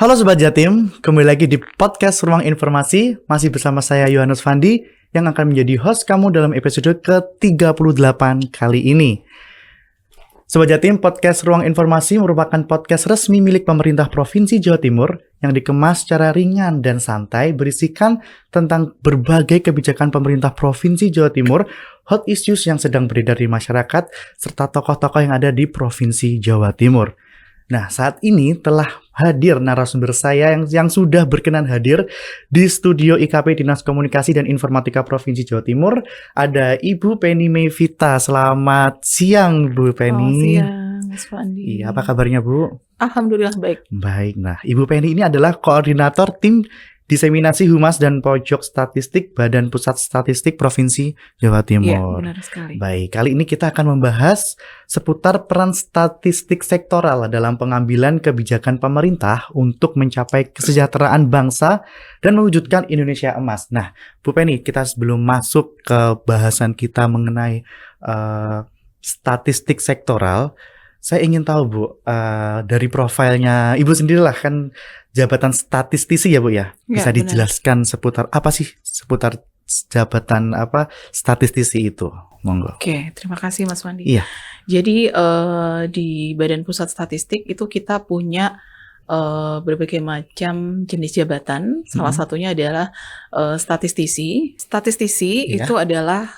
Halo Sobat Jatim, kembali lagi di podcast Ruang Informasi. Masih bersama saya Yohannes Fandi yang akan menjadi host kamu dalam episode ke-38 kali ini. Sobat Jatim, podcast Ruang Informasi merupakan podcast resmi milik pemerintah Provinsi Jawa Timur yang dikemas secara ringan dan santai berisikan tentang berbagai kebijakan pemerintah Provinsi Jawa Timur, hot issues yang sedang beredar di masyarakat, serta tokoh-tokoh yang ada di Provinsi Jawa Timur. Nah, saat ini telah hadir narasumber saya yang sudah berkenan hadir di studio IKP Dinas Komunikasi dan Informatika Provinsi Jawa Timur. Ada Ibu Penny Mevita. Selamat siang, Bu Penny. Selamat siang, Mas Fandi. Iya, apa kabarnya, Bu? Alhamdulillah baik. Baik. Nah, Ibu Penny ini adalah koordinator tim Diseminasi Humas dan Pojok Statistik Badan Pusat Statistik Provinsi Jawa Timur. Iya, benar sekali. Baik, kali ini kita akan membahas seputar peran statistik sektoral dalam pengambilan kebijakan pemerintah untuk mencapai kesejahteraan bangsa dan mewujudkan Indonesia emas. Nah, Bu Penny, kita sebelum masuk ke bahasan kita mengenai statistik sektoral, saya ingin tahu, Bu, dari profilnya Ibu sendirilah, kan jabatan statistisi ya, Bu ya. Bisa dijelaskan seputar apa sih seputar jabatan apa statistisi itu? Monggo. Oke, terima kasih Mas Wandi. Iya. Jadi di Badan Pusat Statistik itu kita punya berbagai macam jenis jabatan. Salah satunya adalah statistisi. Statistisi itu adalah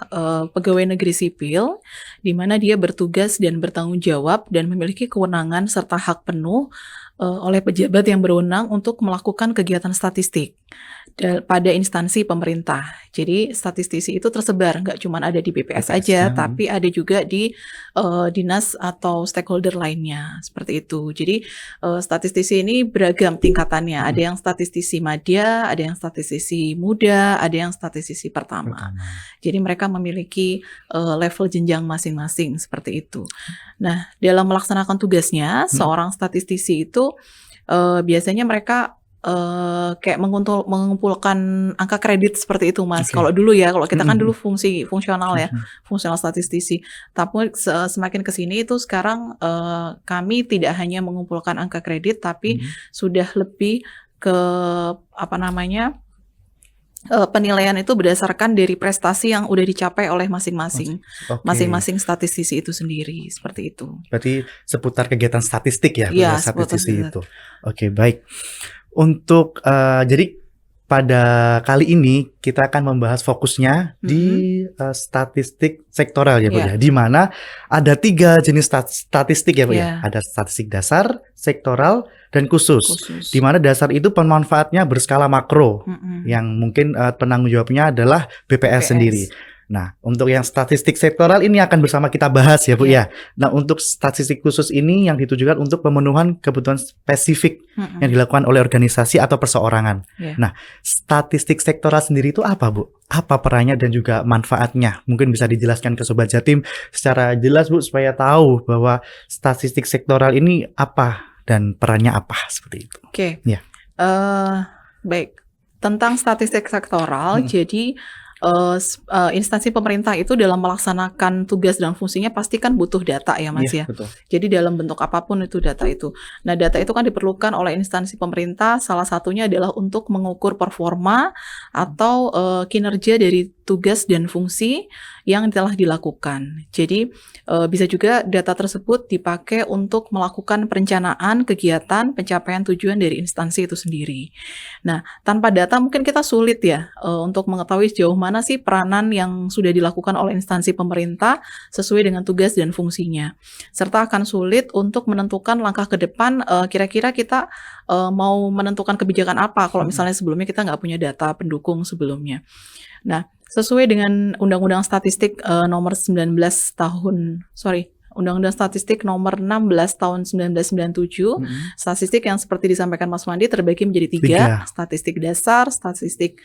pegawai negeri sipil di mana dia bertugas dan bertanggung jawab dan memiliki kewenangan serta hak penuh oleh pejabat yang berwenang untuk melakukan kegiatan statistik pada instansi pemerintah. Jadi statistisi itu tersebar, nggak cuma ada di BPS aja, tapi ada juga di dinas atau stakeholder lainnya, seperti itu. Jadi statistisi ini beragam tingkatannya. Ada yang statistisi madya, ada yang statistisi muda, ada yang statistisi pertama. Jadi mereka memiliki level jenjang masing-masing, seperti itu. Nah, dalam melaksanakan tugasnya, seorang statistisi itu biasanya mereka kayak mengumpulkan angka kredit seperti itu, Mas. Kalau dulu ya, kalau kita kan dulu fungsional ya, fungsional statistisi. Tapi semakin ke sini itu sekarang kami tidak hanya mengumpulkan angka kredit, tapi sudah lebih ke penilaian itu berdasarkan dari prestasi yang udah dicapai oleh masing-masing statistisi itu sendiri, seperti itu. Berarti seputar kegiatan statistik ya, ya statistisi itu. Oke, baik. Untuk jadi pada kali ini kita akan membahas fokusnya di statistik sektoral ya, Bu ya. Di mana ada 3 jenis statistik ya, Bu ya. Ada statistik dasar, sektoral, dan khusus. Di mana dasar itu pemanfaatnya berskala makro yang mungkin penanggung jawabnya adalah BPS sendiri. Nah, untuk yang statistik sektoral ini akan bersama kita bahas ya, Bu ya. Nah, untuk statistik khusus ini yang ditujukan untuk pemenuhan kebutuhan spesifik yang dilakukan oleh organisasi atau perseorangan. Nah, statistik sektoral sendiri itu apa, Bu? Apa perannya dan juga manfaatnya? Mungkin bisa dijelaskan ke Sobat Jatim secara jelas, Bu, supaya tahu bahwa statistik sektoral ini apa dan perannya apa, seperti itu. Oke. Ya. Baik. Tentang statistik sektoral, jadi instansi pemerintah itu dalam melaksanakan tugas dan fungsinya pasti kan butuh data ya, Mas ya. Betul. Jadi dalam bentuk apapun itu data itu. Nah, data itu kan diperlukan oleh instansi pemerintah, salah satunya adalah untuk mengukur performa atau kinerja dari tugas dan fungsi yang telah dilakukan. Jadi bisa juga data tersebut dipakai untuk melakukan perencanaan kegiatan pencapaian tujuan dari instansi itu sendiri. Nah, tanpa data mungkin kita sulit ya untuk mengetahui sejauh mana sih peranan yang sudah dilakukan oleh instansi pemerintah sesuai dengan tugas dan fungsinya. Serta akan sulit untuk menentukan langkah ke depan kira-kira kita mau menentukan kebijakan apa kalau misalnya sebelumnya kita nggak punya data pendukung sebelumnya. Nah, sesuai dengan Undang-Undang Statistik Undang-Undang Statistik nomor 16 tahun 1997, statistik yang seperti disampaikan Mas Wandi terbagi menjadi 3, statistik dasar, statistik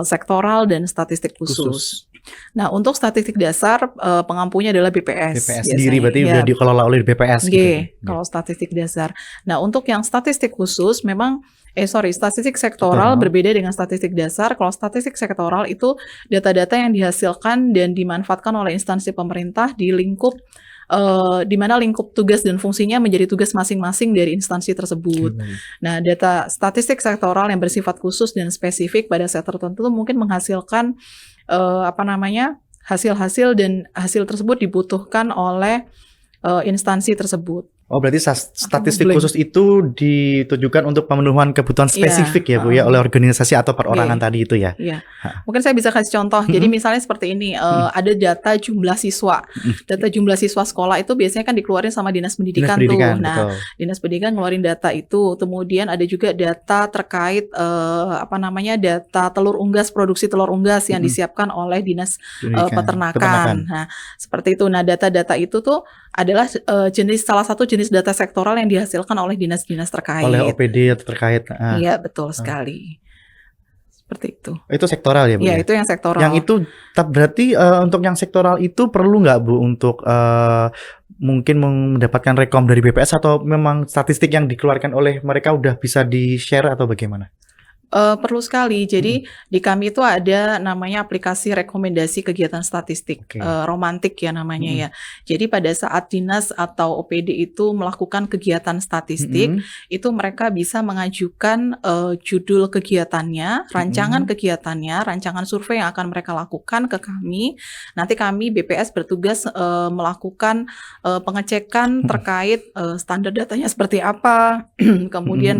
sektoral, dan statistik khusus. Nah, untuk statistik dasar pengampunya adalah BPS. BPS sendiri berarti sudah dikelola oleh BPS gitu. Kalau statistik dasar. Nah, untuk yang statistik khusus memang statistik sektoral berbeda dengan statistik dasar. Kalau statistik sektoral itu data-data yang dihasilkan dan dimanfaatkan oleh instansi pemerintah di lingkup di mana lingkup tugas dan fungsinya menjadi tugas masing-masing dari instansi tersebut. Nah, data statistik sektoral yang bersifat khusus dan spesifik pada sektor tertentu mungkin menghasilkan hasil-hasil, dan hasil tersebut dibutuhkan oleh instansi tersebut. Oh, berarti statistik khusus itu ditujukan untuk pemenuhan kebutuhan spesifik ya Bu ya, oleh organisasi atau perorangan tadi itu ya. Iya. Mungkin saya bisa kasih contoh. Jadi misalnya seperti ini, ada data jumlah siswa. Data jumlah siswa sekolah itu biasanya kan dikeluarin sama Dinas Pendidikan tuh. Nah, Dinas Pendidikan ngeluarin data itu. Kemudian ada juga data terkait data telur unggas, produksi telur unggas yang disiapkan oleh Dinas Peternakan. Nah, seperti itu. Nah, data-data itu tuh adalah salah satu jenis data sektoral yang dihasilkan oleh dinas-dinas terkait. Oleh OPD terkait. Iya, betul sekali. Seperti itu. Itu sektoral ya Bu? Iya, itu yang sektoral. Yang itu berarti untuk yang sektoral itu perlu nggak Bu untuk mungkin mendapatkan rekom dari BPS, atau memang statistik yang dikeluarkan oleh mereka udah bisa di-share atau bagaimana? Perlu sekali. Jadi di kami itu ada namanya aplikasi rekomendasi kegiatan statistik, romantik ya namanya ya. Jadi pada saat dinas atau OPD itu melakukan kegiatan statistik, itu mereka bisa mengajukan judul kegiatannya, rancangan kegiatannya, rancangan survei yang akan mereka lakukan ke kami. Nanti kami BPS bertugas melakukan pengecekan terkait standar datanya seperti apa, kemudian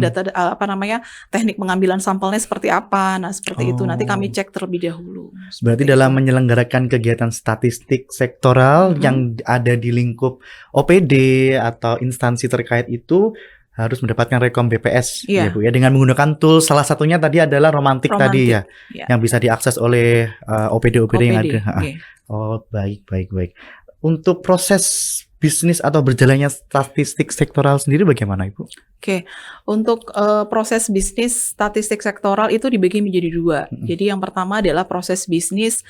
teknik pengambilan sampelnya seperti apa. Nah, seperti itu nanti kami cek terlebih dahulu. Berarti dalam menyelenggarakan kegiatan statistik sektoral yang ada di lingkup OPD atau instansi terkait itu harus mendapatkan rekom BPS ya Bu ya, dengan menggunakan tools, salah satunya tadi adalah romantik tadi ya, yang bisa diakses oleh OPD-OPD yang ada. Oh, baik. Untuk proses bisnis atau berjalannya statistik sektoral sendiri bagaimana Ibu? Oke, untuk proses bisnis statistik sektoral itu dibagi menjadi dua. Jadi yang pertama adalah proses bisnis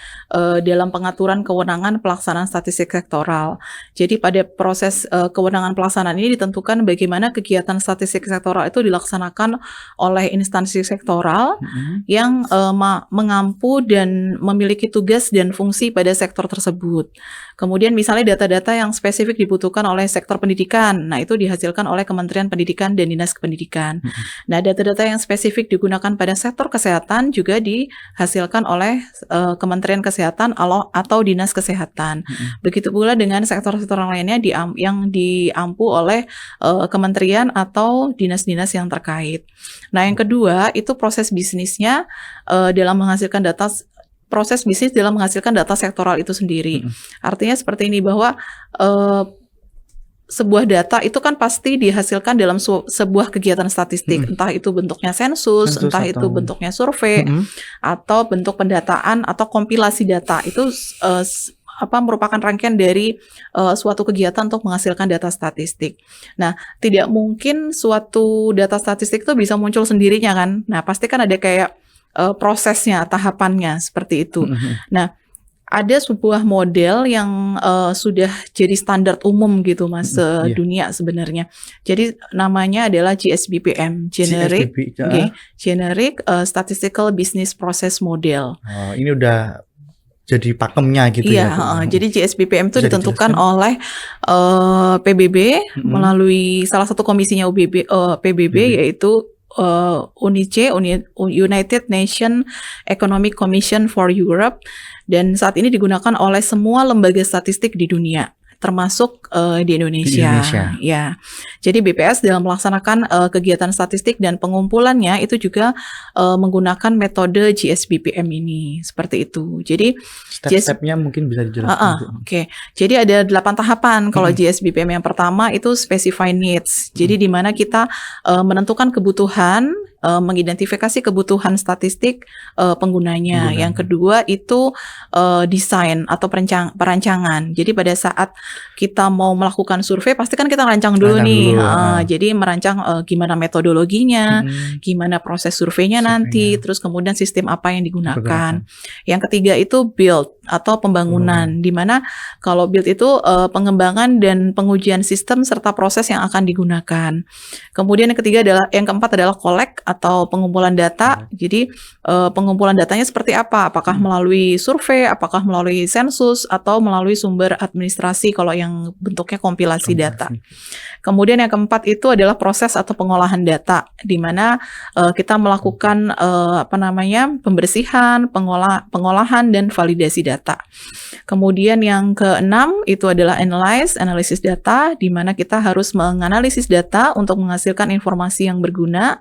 dalam pengaturan kewenangan pelaksanaan statistik sektoral. Jadi pada proses kewenangan pelaksanaan ini ditentukan bagaimana kegiatan statistik sektoral itu dilaksanakan oleh instansi sektoral yang mengampu dan memiliki tugas dan fungsi pada sektor tersebut. Kemudian misalnya data-data yang spesifik dibutuhkan oleh sektor pendidikan, nah itu dihasilkan oleh Kementerian Pendidikan dan Dinas Kependidikan. Nah, data-data yang spesifik digunakan pada sektor kesehatan juga dihasilkan oleh Kementerian Kesehatan atau Dinas Kesehatan. Begitu pula dengan sektor-sektor lainnya yang diampu oleh kementerian atau dinas-dinas yang terkait. Nah, yang kedua itu proses bisnisnya dalam menghasilkan data. Proses bisnis dalam menghasilkan data sektoral itu sendiri. Artinya seperti ini, bahwa sebuah data itu kan pasti dihasilkan dalam sebuah kegiatan statistik, entah itu bentuknya sensus entah itu bentuknya survei, atau bentuk pendataan atau kompilasi data. Itu merupakan rangkaian dari suatu kegiatan untuk menghasilkan data statistik. Nah, tidak mungkin suatu data statistik itu bisa muncul sendirinya kan. Nah, pasti kan ada kayak prosesnya, tahapannya seperti itu. Nah, ada sebuah model yang sudah jadi standar umum gitu Mas, dunia sebenarnya. Jadi namanya adalah GSBPM, Generic Statistical Business Process Model. Oh, ini udah jadi pakemnya gitu ya. Jadi GSBPM itu ditentukan oleh PBB melalui salah satu komisinya PBB yaitu UNICE, United Nations Economic Commission for Europe, dan saat ini digunakan oleh semua lembaga statistik di dunia, termasuk di Indonesia. Ya. Jadi BPS dalam melaksanakan kegiatan statistik dan pengumpulannya itu juga menggunakan metode GSBPM ini, seperti itu. Jadi step-stepnya mungkin bisa dijelaskan. Jadi ada 8 tahapan kalau GSBPM. Yang pertama itu specify needs. Jadi di mana kita menentukan kebutuhan, mengidentifikasi kebutuhan statistik penggunanya. Yang kedua itu desain atau perancangan. Jadi pada saat kita mau melakukan survei, pasti kan kita rancang dulu nih. Jadi merancang gimana metodologinya, gimana proses surveinya nanti, terus kemudian sistem apa yang digunakan. Yang ketiga itu build. atau pembangunan, di mana kalau build itu pengembangan dan pengujian sistem serta proses yang akan digunakan. Kemudian yang keempat adalah collect atau pengumpulan data. Jadi pengumpulan datanya seperti apa? Apakah melalui survei, apakah melalui sensus, atau melalui sumber administrasi kalau yang bentuknya kompilasi data. Kemudian yang keempat itu adalah proses atau pengolahan data, di mana kita melakukan pembersihan, pengolahan dan validasi data. Kemudian yang keenam itu adalah analisis data, di mana kita harus menganalisis data untuk menghasilkan informasi yang berguna.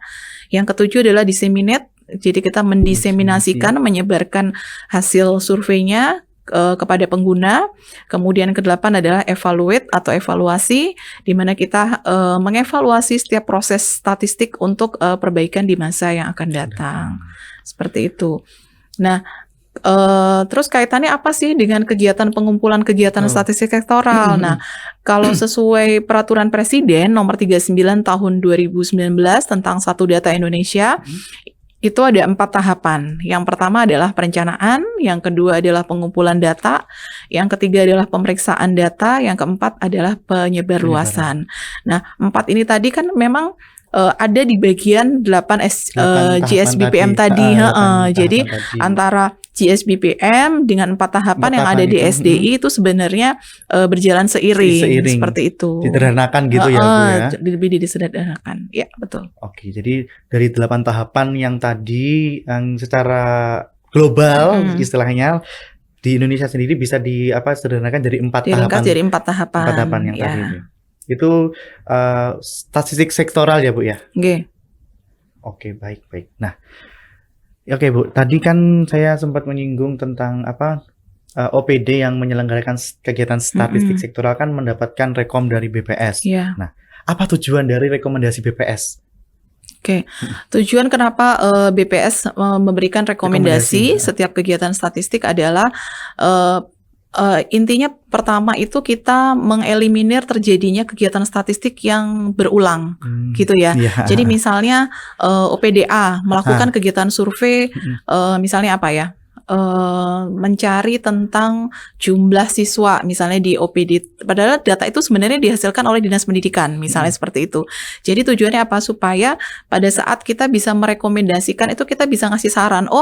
Yang ketujuh adalah disseminate, jadi kita mendiseminasikan, menyebarkan hasil surveinya kepada pengguna. Kemudian kedelapan adalah evaluate atau evaluasi, di mana kita mengevaluasi setiap proses statistik untuk perbaikan di masa yang akan datang. Seperti itu. Nah, terus kaitannya apa sih dengan kegiatan pengumpulan kegiatan statistik sektoral? Nah, kalau sesuai peraturan Presiden nomor 39 tahun 2019 tentang Satu Data Indonesia, itu ada 4 tahapan. Yang pertama adalah perencanaan, yang kedua adalah pengumpulan data, yang ketiga adalah pemeriksaan data, yang keempat adalah penyebarluasan. Nah, 4 ini tadi kan memang ada di bagian 8 GSBPM tadi. Jadi antara GSBPM dengan 4 tahapan yang ada di SDI itu sebenarnya berjalan seiring seperti itu. Disederhanakan gitu ya, Bu ya. Lebih disederhanakan. Ya, betul. Oke, jadi dari 8 tahapan yang tadi yang secara global istilahnya di Indonesia sendiri bisa sederhanakan jadi 4 tahapan. Diringkas jadi 4 tahapan. 4 tahapan yang tadi ini. Itu statistik sektoral ya, Bu ya? Oke, baik. Nah, oke Bu, tadi kan saya sempat menyinggung tentang OPD yang menyelenggarakan kegiatan statistik sektoral kan mendapatkan rekom dari BPS. Nah, apa tujuan dari rekomendasi BPS? Tujuan kenapa BPS memberikan rekomendasi setiap kegiatan statistik adalah intinya pertama itu kita mengeliminir terjadinya kegiatan statistik yang berulang gitu ya. Jadi misalnya OPDA melakukan kegiatan survei, misalnya apa ya? Mencari tentang jumlah siswa misalnya di OPD, padahal data itu sebenarnya dihasilkan oleh Dinas Pendidikan misalnya seperti itu. Jadi tujuannya apa? Supaya pada saat kita bisa merekomendasikan itu kita bisa ngasih saran,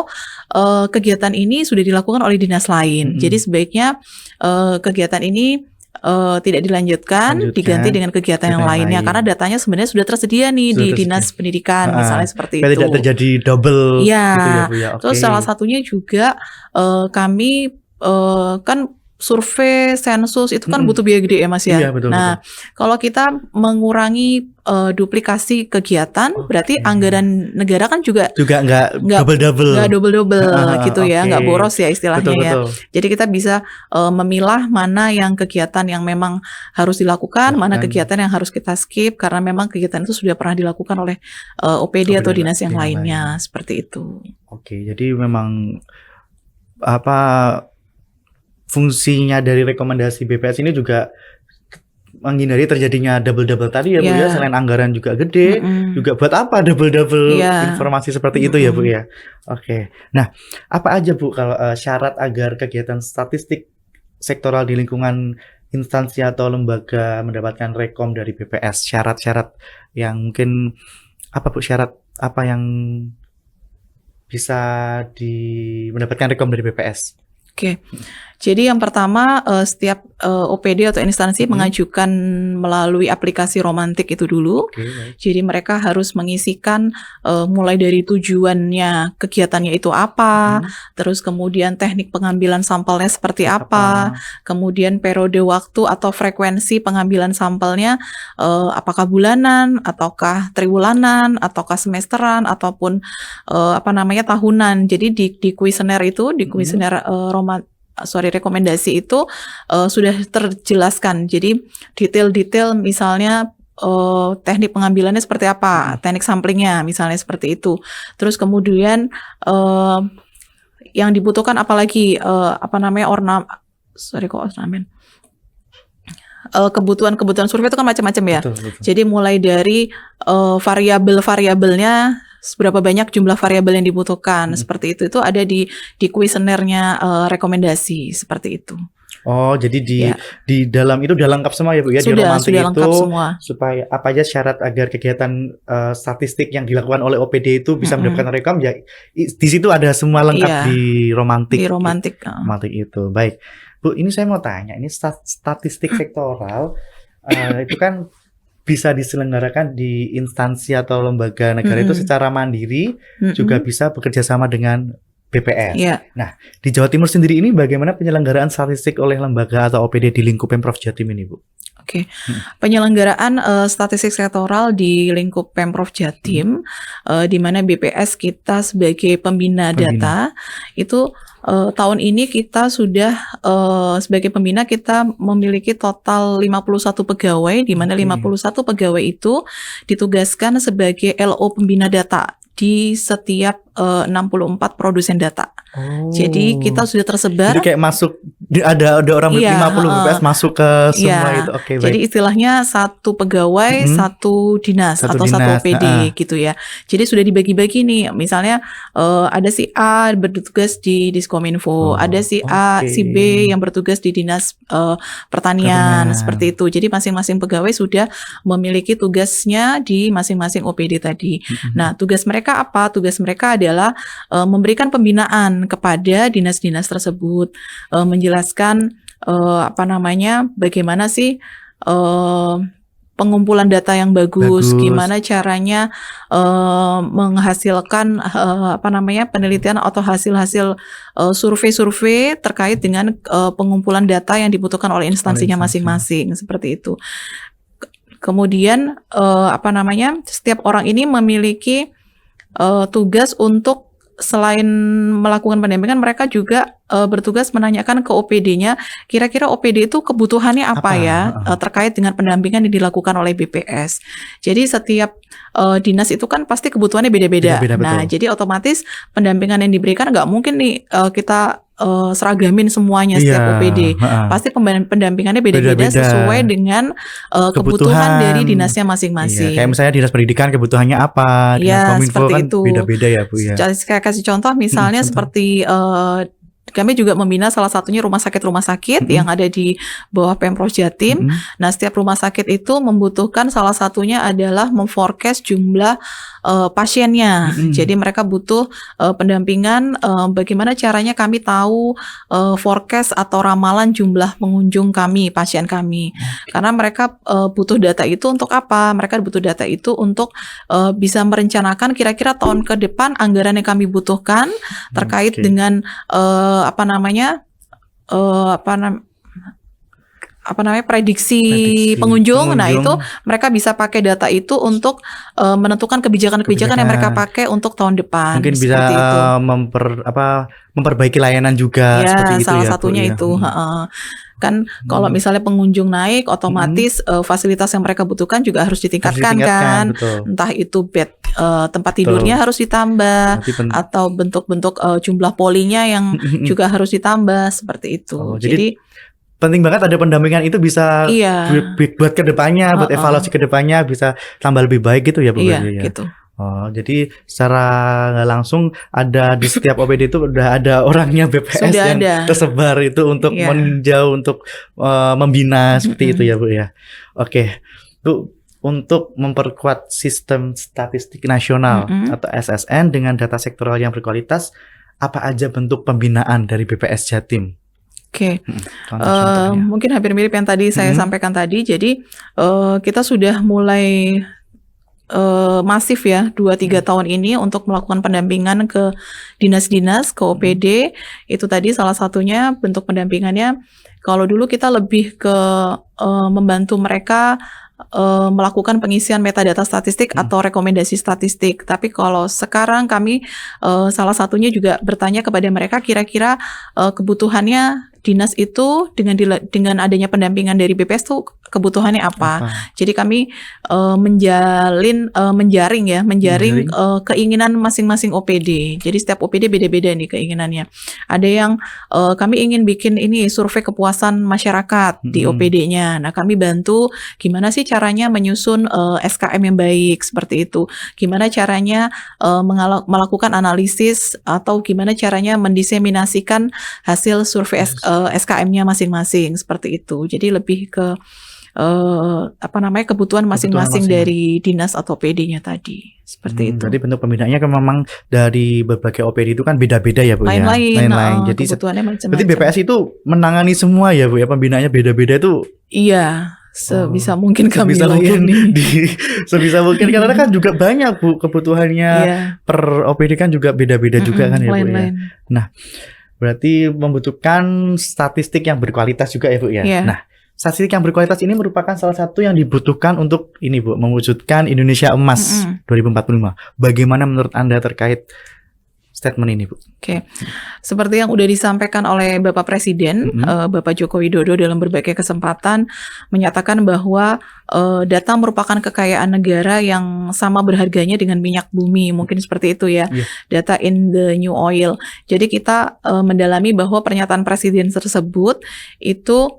kegiatan ini sudah dilakukan oleh dinas lain. Jadi sebaiknya kegiatan ini tidak dilanjutkan, diganti dengan kegiatan yang lainnya karena datanya sebenarnya sudah tersedia nih di Dinas Pendidikan misalnya seperti itu. Tidak terjadi double gitu ya, Bu ya. Terus salah satunya juga kami kan survei, sensus itu kan butuh biaya gede ya Mas ya. Betul, nah, kalau kita mengurangi duplikasi kegiatan, berarti anggaran negara kan juga nggak double gitu ya, nggak boros ya istilahnya betul. Jadi kita bisa memilah mana yang kegiatan yang memang harus dilakukan, mana kegiatan yang harus kita skip karena memang kegiatan itu sudah pernah dilakukan oleh OPD atau dinas yang lainnya seperti itu. Oke, jadi memang fungsinya dari rekomendasi BPS ini juga menghindari terjadinya double tadi ya Bu ya, selain anggaran juga gede, juga buat apa double informasi seperti itu ya Bu ya. Oke. Nah, apa aja Bu kalau syarat agar kegiatan statistik sektoral di lingkungan instansi atau lembaga mendapatkan rekom dari BPS? Syarat-syarat yang mungkin syarat apa yang bisa mendapatkan rekom dari BPS? Jadi yang pertama setiap OPD atau instansi mengajukan melalui aplikasi Romantik itu dulu. Jadi mereka harus mengisikan mulai dari tujuannya, kegiatannya itu apa, terus kemudian teknik pengambilan sampelnya seperti apa, kemudian periode waktu atau frekuensi pengambilan sampelnya apakah bulanan, ataukah triwulanan, ataukah semesteran, ataupun tahunan. Jadi di kuesioner itu, di kuesioner rekomendasi itu sudah terjelaskan. Jadi detail-detail misalnya teknik pengambilannya seperti apa, teknik samplingnya misalnya seperti itu. Terus kemudian yang dibutuhkan apalagi kebutuhan survei itu kan macam-macam ya. Betul. Jadi mulai dari variabel-variabelnya seberapa banyak jumlah variabel yang dibutuhkan, seperti itu ada di kuesionernya rekomendasi seperti itu. Oh, jadi Ya. di dalam itu udah lengkap semua ya Bu ya, di Sudah romantik lengkap itu semua. supaya apa aja syarat agar kegiatan statistik yang dilakukan oleh OPD itu bisa mendapatkan rekom ya, di situ ada semua lengkap Iya, di romantik. di romantik. Romantik itu. Baik. Bu, ini saya mau tanya, ini statistik sektoral itu kan bisa diselenggarakan di instansi atau lembaga negara itu secara mandiri, juga bisa bekerja sama dengan BPS. Iya. Nah, di Jawa Timur sendiri ini bagaimana penyelenggaraan statistik oleh lembaga atau OPD di lingkup Pemprov Jatim ini, Bu? Oke. Penyelenggaraan statistik sektoral di lingkup Pemprov Jatim, di mana BPS kita sebagai pembina data itu tahun ini kita sudah sebagai pembina kita memiliki total 51 pegawai, di mana 51 pegawai itu ditugaskan sebagai LO pembina data di setiap 64 produsen data. Oh. Jadi kita sudah tersebar. Jadi kayak masuk ada orang 50 BPS masuk ke semua itu. Oke, baik. Jadi istilahnya satu pegawai, satu dinas atau satu OPD gitu ya. Jadi sudah dibagi-bagi nih. Misalnya ada si A bertugas di Diskominfo, ada si A, si B yang bertugas di Dinas Pertanian, seperti itu. Jadi masing-masing pegawai sudah memiliki tugasnya di masing-masing OPD tadi. Nah, tugas mereka apa? Tugas mereka adalah memberikan pembinaan kepada dinas-dinas tersebut, menjelaskan bagaimana sih pengumpulan data yang bagus, gimana caranya menghasilkan penelitian atau hasil-hasil survei-survei terkait dengan pengumpulan data yang dibutuhkan oleh instansinya masing-masing, seperti itu. Kemudian setiap orang ini memiliki tugas untuk selain melakukan pendampingan, mereka juga bertugas menanyakan ke OPD-nya, kira-kira OPD itu kebutuhannya apa ya terkait dengan pendampingan yang dilakukan oleh BPS. Jadi setiap dinas itu kan pasti kebutuhannya beda-beda. Nah, jadi otomatis pendampingan yang diberikan nggak mungkin nih kita seragamin semuanya setiap OPD. Pasti pendampingannya beda-beda sesuai dengan kebutuhan dari dinasnya masing-masing. Kayak misalnya dinas pendidikan kebutuhannya apa, dinas kominfo kan itu beda-beda ya Bu ya. Saya kasih contoh misalnya seperti kami juga membina salah satunya rumah sakit yang ada di bawah Pemprov Jatim. Nah, setiap rumah sakit itu membutuhkan salah satunya adalah memforecast jumlah pasiennya. Jadi mereka butuh pendampingan bagaimana caranya kami tahu forecast atau ramalan jumlah pengunjung kami, pasien kami. Karena mereka butuh data itu untuk apa? Mereka butuh data itu untuk bisa merencanakan kira-kira tahun ke depan anggaran yang kami butuhkan terkait dengan prediksi pengunjung. Nah, itu mereka bisa pakai data itu untuk menentukan kebijakan-kebijakan yang mereka pakai untuk tahun depan. Mungkin bisa itu. memperbaiki layanan juga seperti itu salah satunya itu. Kan kalau misalnya pengunjung naik, otomatis fasilitas yang mereka butuhkan juga harus ditingkatkan kan. Betul. Entah itu bed tempat tidurnya harus ditambah, atau bentuk-bentuk jumlah polinya yang juga harus ditambah, seperti itu. Jadi penting banget ada pendampingan itu bisa buat kedepannya, buat evaluasi kedepannya bisa tambah lebih baik gitu ya Bu. Gitu. Oh, jadi secara nggak langsung ada di setiap OPD itu udah ada orangnya BPS yang tersebar itu untuk meninjau, untuk membina seperti itu ya Bu ya. Oke, Bu, untuk memperkuat sistem statistik nasional atau SSN dengan data sektoral yang berkualitas, apa aja bentuk pembinaan dari BPS Jatim? Oke, mungkin hampir mirip yang tadi saya sampaikan tadi. Jadi kita sudah mulai masif ya 2-3 tahun ini untuk melakukan pendampingan ke dinas-dinas, ke OPD. Itu tadi salah satunya bentuk pendampingannya. Kalau dulu kita lebih ke membantu mereka melakukan pengisian metadata statistik atau rekomendasi statistik. Tapi kalau sekarang kami salah satunya juga bertanya kepada mereka kira-kira kebutuhannya dinas itu dengan adanya pendampingan dari BPS tuh kebutuhannya apa. Apa? Jadi kami menjaring keinginan masing-masing OPD. Jadi setiap OPD beda-beda nih keinginannya. Ada yang kami ingin bikin ini survei kepuasan masyarakat di OPD-nya. Nah, kami bantu gimana sih caranya menyusun SKM yang baik seperti itu. Gimana caranya melakukan analisis atau gimana caranya mendiseminasikan hasil survei SKM-nya masing-masing seperti itu. Jadi lebih ke kebutuhan masing-masing dari dinas atau PD-nya tadi seperti itu. Jadi bentuk pembinaannya kan memang dari berbagai OPD itu kan beda-beda ya Bu lain-lain, ya. Lain-lain. Jadi kebutuhannya macam-macam. Berarti BPS itu menangani semua ya Bu ya, pembinaannya beda-beda itu. Iya, sebisa mungkin kami layani. Sebisa mungkin karena kan juga banyak Bu kebutuhannya per OPD kan juga beda-beda juga kan ya Bu ya. Nah, berarti membutuhkan statistik yang berkualitas juga ya Bu ya. Nah, statistik yang berkualitas ini merupakan salah satu yang dibutuhkan untuk ini Bu, mewujudkan Indonesia Emas 2045. Bagaimana menurut Anda terkait statement ini Bu? Oke, seperti yang udah disampaikan oleh Bapak Presiden, Bapak Joko Widodo dalam berbagai kesempatan menyatakan bahwa data merupakan kekayaan negara yang sama berharganya dengan minyak bumi, mungkin seperti itu ya. Data in the new oil. Jadi kita mendalami bahwa pernyataan Presiden tersebut itu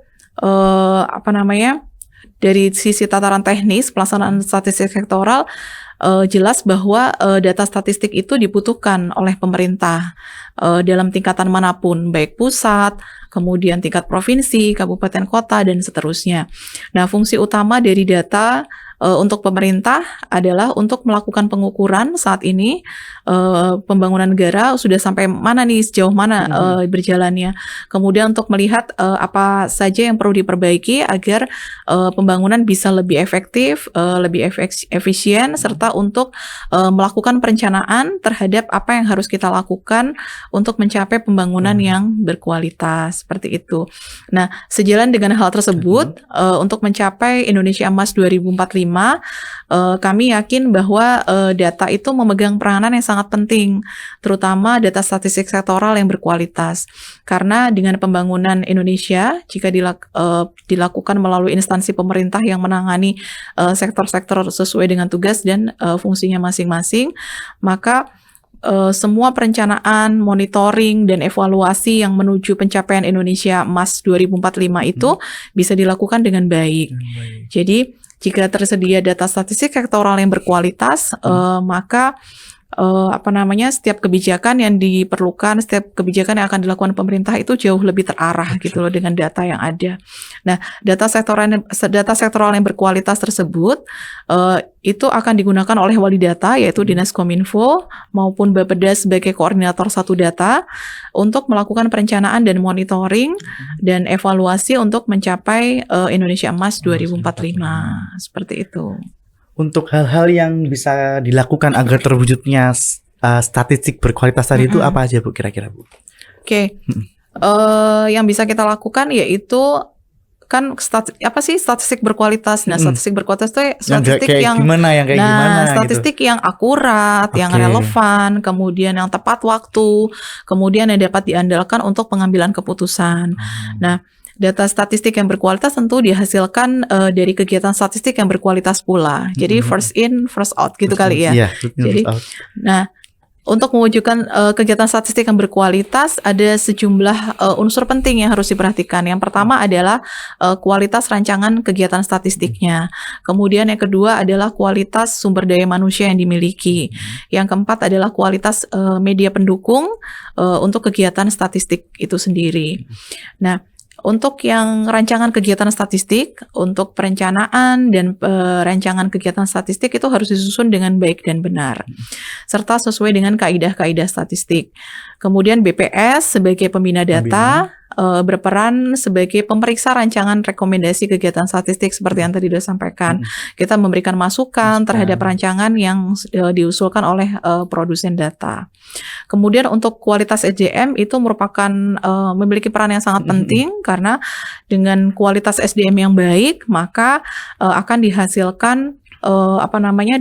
dari sisi tataran teknis pelaksanaan statistik sektoral jelas bahwa data statistik itu dibutuhkan oleh pemerintah dalam tingkatan manapun, baik pusat, kemudian tingkat provinsi, kabupaten kota, dan seterusnya. Nah, fungsi utama dari data untuk pemerintah adalah untuk melakukan pengukuran saat ini pembangunan negara sudah sampai mana nih, sejauh mana berjalannya. Kemudian untuk melihat apa saja yang perlu diperbaiki agar pembangunan bisa lebih efektif, lebih efisien, serta untuk melakukan perencanaan terhadap apa yang harus kita lakukan untuk mencapai pembangunan yang berkualitas, seperti itu. Nah, sejalan dengan hal tersebut, untuk mencapai Indonesia Emas 2045, kami yakin bahwa data itu memegang peranan yang sangat penting, terutama data statistik sektoral yang berkualitas. Karena dengan pembangunan Indonesia, jika dilakukan melalui instansi pemerintah yang menangani sektor-sektor sesuai dengan tugas dan fungsinya masing-masing, maka semua perencanaan, monitoring, dan evaluasi yang menuju pencapaian Indonesia Emas 2045 itu bisa dilakukan dengan baik. Jadi jika tersedia data statistik sektoral yang berkualitas, maka setiap kebijakan yang diperlukan, setiap kebijakan yang akan dilakukan pemerintah itu jauh lebih terarah gitu loh dengan data yang ada. Nah, data sektoral yang berkualitas tersebut itu akan digunakan oleh wali data, yaitu Dinas Kominfo maupun Bapeda sebagai koordinator satu data untuk melakukan perencanaan dan monitoring dan evaluasi untuk mencapai Indonesia Emas 2045 seperti itu. Untuk hal-hal yang bisa dilakukan agar terwujudnya statistik berkualitas tadi itu apa aja Bu kira-kira Bu? Oke. Yang bisa kita lakukan yaitu kan statistik berkualitas. Nah, statistik berkualitas itu statistik yang gimana, statistik gitu, yang akurat, yang relevan, kemudian yang tepat waktu, kemudian yang dapat diandalkan untuk pengambilan keputusan. Nah, data statistik yang berkualitas tentu dihasilkan dari kegiatan statistik yang berkualitas pula. Jadi first in, first out gitu kali ya. Jadi, nah, untuk mewujudkan kegiatan statistik yang berkualitas, ada sejumlah unsur penting yang harus diperhatikan. Yang pertama adalah kualitas rancangan kegiatan statistiknya. Kemudian yang kedua adalah kualitas sumber daya manusia yang dimiliki. Yang keempat adalah kualitas media pendukung untuk kegiatan statistik itu sendiri. Nah, untuk yang rancangan kegiatan statistik, untuk perencanaan dan rancangan kegiatan statistik itu harus disusun dengan baik dan benar, serta sesuai dengan kaidah-kaidah statistik. Kemudian BPS sebagai pembina data berperan sebagai pemeriksa rancangan rekomendasi kegiatan statistik seperti yang tadi sudah sampaikan. Kita memberikan masukan terhadap rancangan yang diusulkan oleh produsen data. Kemudian untuk kualitas SDM itu merupakan memiliki peran yang sangat penting karena dengan kualitas SDM yang baik maka akan dihasilkan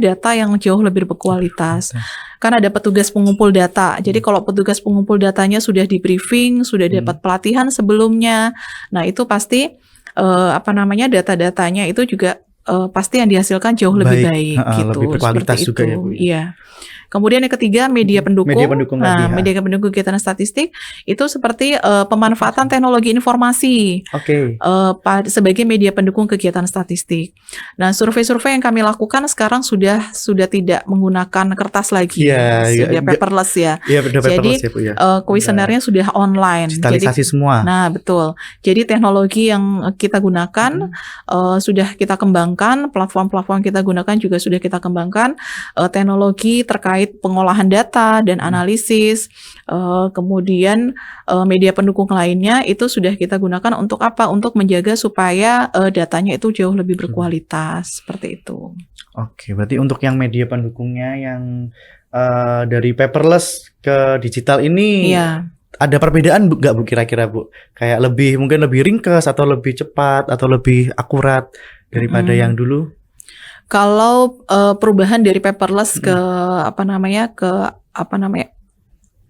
data yang jauh lebih berkualitas. Kan ada petugas pengumpul data. Jadi kalau petugas pengumpul datanya sudah di briefing, sudah dapat pelatihan sebelumnya, nah itu pasti apa namanya, data-datanya itu juga pasti yang dihasilkan jauh lebih baik gitu. Lebih berkualitas juga ya Bu. Iya. Kemudian yang ketiga media pendukung. Media pendukung Nah, media pendukung kegiatan statistik itu seperti pemanfaatan teknologi informasi sebagai media pendukung kegiatan statistik. Nah, survei-survei yang kami lakukan sekarang sudah tidak menggunakan kertas lagi, sudah paperless ya. Jadi kuesionernya sudah online. Digitalisasi semua. Nah, betul. Jadi teknologi yang kita gunakan sudah kita kembangkan, platform-platform yang kita gunakan juga sudah kita kembangkan, teknologi terkait pengolahan data dan analisis, kemudian media pendukung lainnya itu sudah kita gunakan untuk apa? Untuk menjaga supaya datanya itu jauh lebih berkualitas, seperti itu. Oke, berarti untuk yang media pendukungnya yang dari paperless ke digital ini ada perbedaan nggak Bu kira-kira Bu? Kayak mungkin lebih ringkas atau lebih cepat atau lebih akurat daripada yang dulu? Kalau perubahan dari paperless ke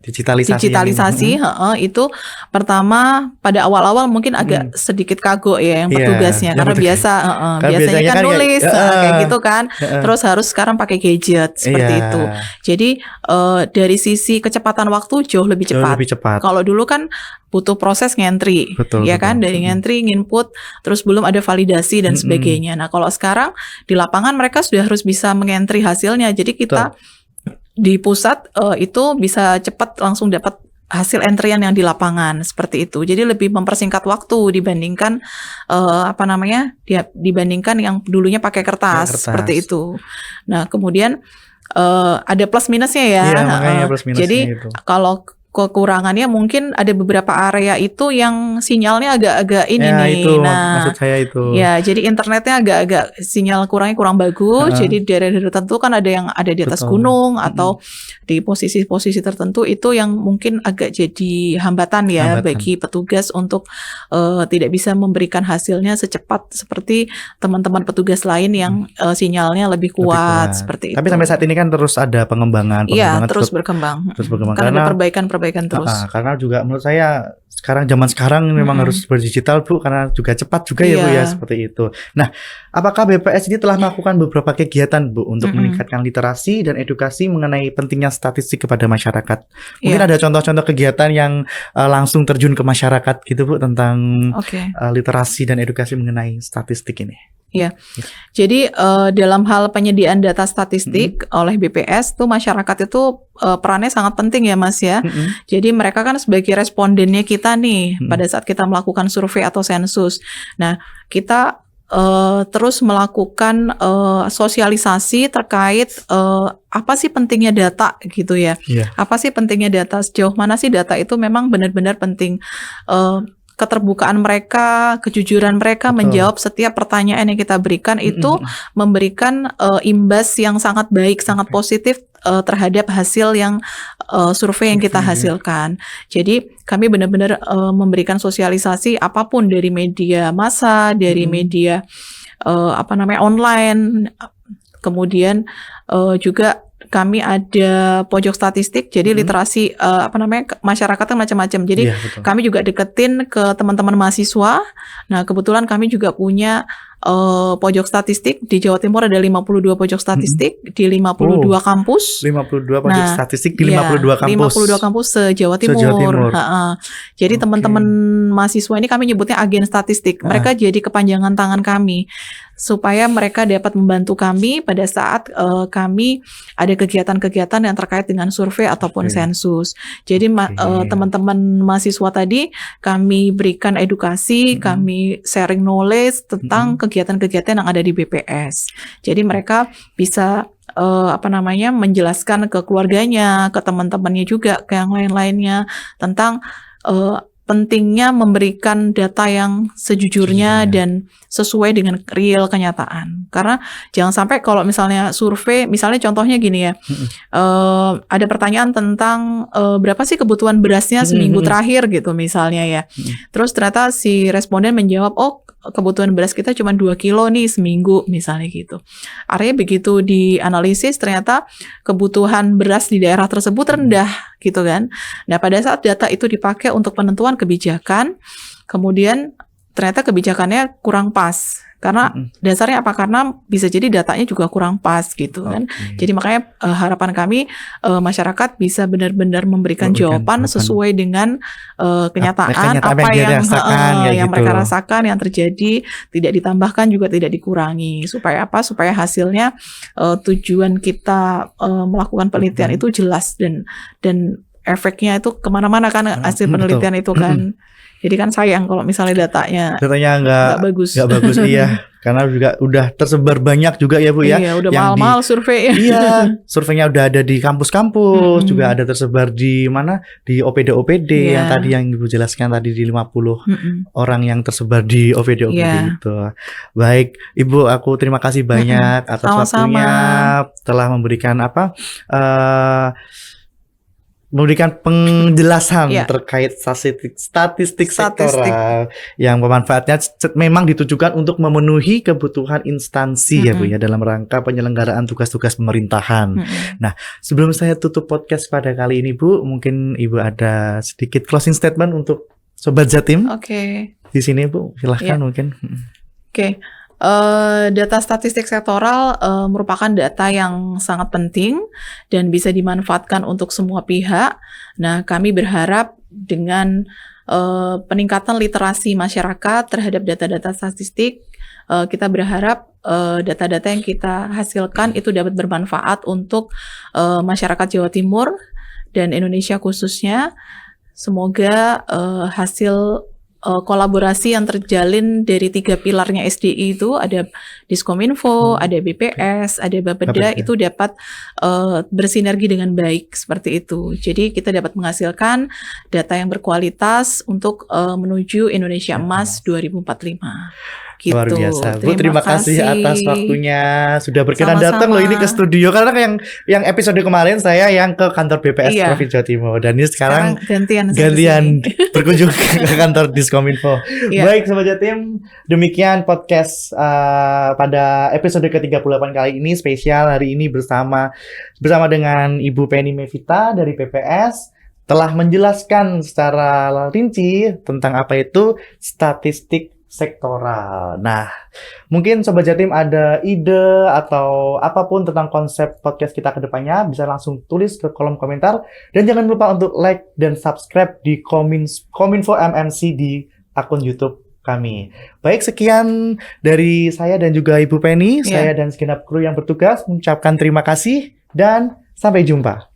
digitalisasi itu pertama pada awal-awal mungkin agak sedikit kagok ya yang petugasnya karena biasanya kan nulis kayak gitu kan, terus harus sekarang pakai gadget seperti itu. Jadi dari sisi kecepatan waktu jauh lebih cepat. Kalau dulu kan butuh proses ngentri, kan, dari ngentri, nginput, terus belum ada validasi dan sebagainya. Nah, kalau sekarang di lapangan mereka sudah harus bisa mengentri hasilnya. Jadi kita di pusat itu bisa cepat langsung dapat hasil entrian yang di lapangan seperti itu. Jadi lebih mempersingkat waktu dibandingkan dibandingkan yang dulunya pakai kertas seperti itu. Nah, kemudian ada plus minusnya ya. Jadi kalau kekurangannya mungkin ada beberapa area itu yang sinyalnya agak-agak maksud saya itu. Ya, jadi internetnya agak-agak sinyal kurang bagus. Jadi daerah-daerah tertentu kan ada yang ada di atas gunung atau di posisi-posisi tertentu itu yang mungkin agak jadi hambatan bagi petugas untuk tidak bisa memberikan hasilnya secepat seperti teman-teman petugas lain yang sinyalnya lebih kuat seperti itu. Tapi sampai saat ini kan terus ada pengembangan terus berkembang. Karena ada perbaikan terus. Karena juga menurut saya zaman sekarang memang harus berdigital Bu, karena juga cepat juga ya Bu ya, seperti itu. Nah, apakah BPS ini telah melakukan beberapa kegiatan Bu untuk meningkatkan literasi dan edukasi mengenai pentingnya statistik kepada masyarakat? Mungkin ada contoh-contoh kegiatan yang langsung terjun ke masyarakat gitu Bu tentang literasi dan edukasi mengenai statistik ini. Jadi dalam hal penyediaan data statistik oleh BPS tuh masyarakat itu perannya sangat penting ya Mas ya. Jadi mereka kan sebagai respondennya kita nih pada saat kita melakukan survei atau sensus. Nah, kita terus melakukan sosialisasi terkait apa sih pentingnya data gitu ya. Apa sih pentingnya data, sejauh mana sih data itu memang benar-benar penting. Keterbukaan mereka, kejujuran mereka menjawab setiap pertanyaan yang kita berikan itu memberikan imbas yang sangat baik, sangat positif terhadap hasil yang survei yang kita hasilkan. Jadi kami benar-benar memberikan sosialisasi apapun dari media massa, dari media online, kemudian juga kami ada pojok statistik, jadi literasi masyarakatnya macam-macam. Jadi kami juga deketin ke teman-teman mahasiswa. Nah, kebetulan kami juga punya pojok statistik di Jawa Timur, ada 52 pojok statistik di 52 kampus. 52 pojok statistik di 52 kampus. 52 kampus se-Jawa Timur. Jadi teman-teman mahasiswa ini kami nyebutnya agen statistik. Mereka jadi kepanjangan tangan kami supaya mereka dapat membantu kami pada saat kami ada kegiatan-kegiatan yang terkait dengan survei ataupun sensus. Jadi teman-teman mahasiswa tadi kami berikan edukasi, kami sharing knowledge tentang kegiatan-kegiatan yang ada di BPS. Jadi mereka bisa menjelaskan ke keluarganya, ke teman-temannya juga, ke yang lain-lainnya tentang pentingnya memberikan data yang sejujurnya dan sesuai dengan real kenyataan. Karena jangan sampai kalau misalnya survei, misalnya contohnya gini ya, ada pertanyaan tentang berapa sih kebutuhan berasnya seminggu terakhir gitu misalnya ya. Terus ternyata si responden menjawab, kebutuhan beras kita cuma 2 kilo nih seminggu misalnya gitu. Artinya begitu dianalisis ternyata kebutuhan beras di daerah tersebut rendah gitu kan. Nah, pada saat data itu dipakai untuk penentuan kebijakan, kemudian ternyata kebijakannya kurang pas. Karena dasarnya apa? Karena bisa jadi datanya juga kurang pas gitu kan. Jadi makanya harapan kami masyarakat bisa benar-benar memberikan jawaban sesuai dengan kenyataan apa yang mereka rasakan, yang terjadi, tidak ditambahkan juga tidak dikurangi. Supaya apa? Supaya hasilnya tujuan kita melakukan penelitian itu jelas dan efeknya itu kemana-mana kan hasil penelitian itu kan. Jadi kan sayang kalau misalnya datanya nggak bagus. Nggak bagus iya. Karena juga udah tersebar banyak juga ya Bu ya. Iya, udah mahal-mahal survei. Iya, surveinya udah ada di kampus-kampus, juga ada tersebar di mana? Di OPD yang tadi yang Ibu jelaskan tadi di 50 orang yang tersebar di OPD itu. Baik, Ibu, aku terima kasih banyak atas waktunya telah memberikan memberikan penjelasan terkait statistik sektoral yang pemanfaatnya memang ditujukan untuk memenuhi kebutuhan instansi ya Bu ya dalam rangka penyelenggaraan tugas-tugas pemerintahan. Nah, sebelum saya tutup podcast pada kali ini Bu, mungkin Ibu ada sedikit closing statement untuk Sobat Jatim. Di sini Bu, silahkan mungkin. Data statistik sektoral merupakan data yang sangat penting dan bisa dimanfaatkan untuk semua pihak. Nah, kami berharap dengan peningkatan literasi masyarakat terhadap data-data statistik, kita berharap data-data yang kita hasilkan itu dapat bermanfaat untuk masyarakat Jawa Timur dan Indonesia khususnya. Semoga hasil kolaborasi yang terjalin dari 3 pilarnya SDI itu ada Diskominfo, ada BPS, ada Bapeda itu dapat bersinergi dengan baik seperti itu. Jadi kita dapat menghasilkan data yang berkualitas untuk menuju Indonesia Emas 2045. Gitu. Luar biasa. Bu, terima kasih atas waktunya sudah berkenan datang loh ini ke studio, karena yang episode kemarin saya yang ke kantor BPS Provinsi Jawa Timur dan ini sekarang gantian berkunjung ke kantor Diskominfo. Baik Sobat Jatim, demikian podcast pada episode ke-38 kali ini spesial hari ini bersama dengan Ibu Penny Mevita dari BPS telah menjelaskan secara rinci tentang apa itu statistik sektoral. Nah, mungkin Sobat Jatim ada ide atau apapun tentang konsep podcast kita ke depannya, bisa langsung tulis ke kolom komentar. Dan jangan lupa untuk like dan subscribe di Kominfo MMC di akun YouTube kami. Baik, sekian dari saya dan juga Ibu Penny. Saya dan segenap kru yang bertugas mengucapkan terima kasih dan sampai jumpa.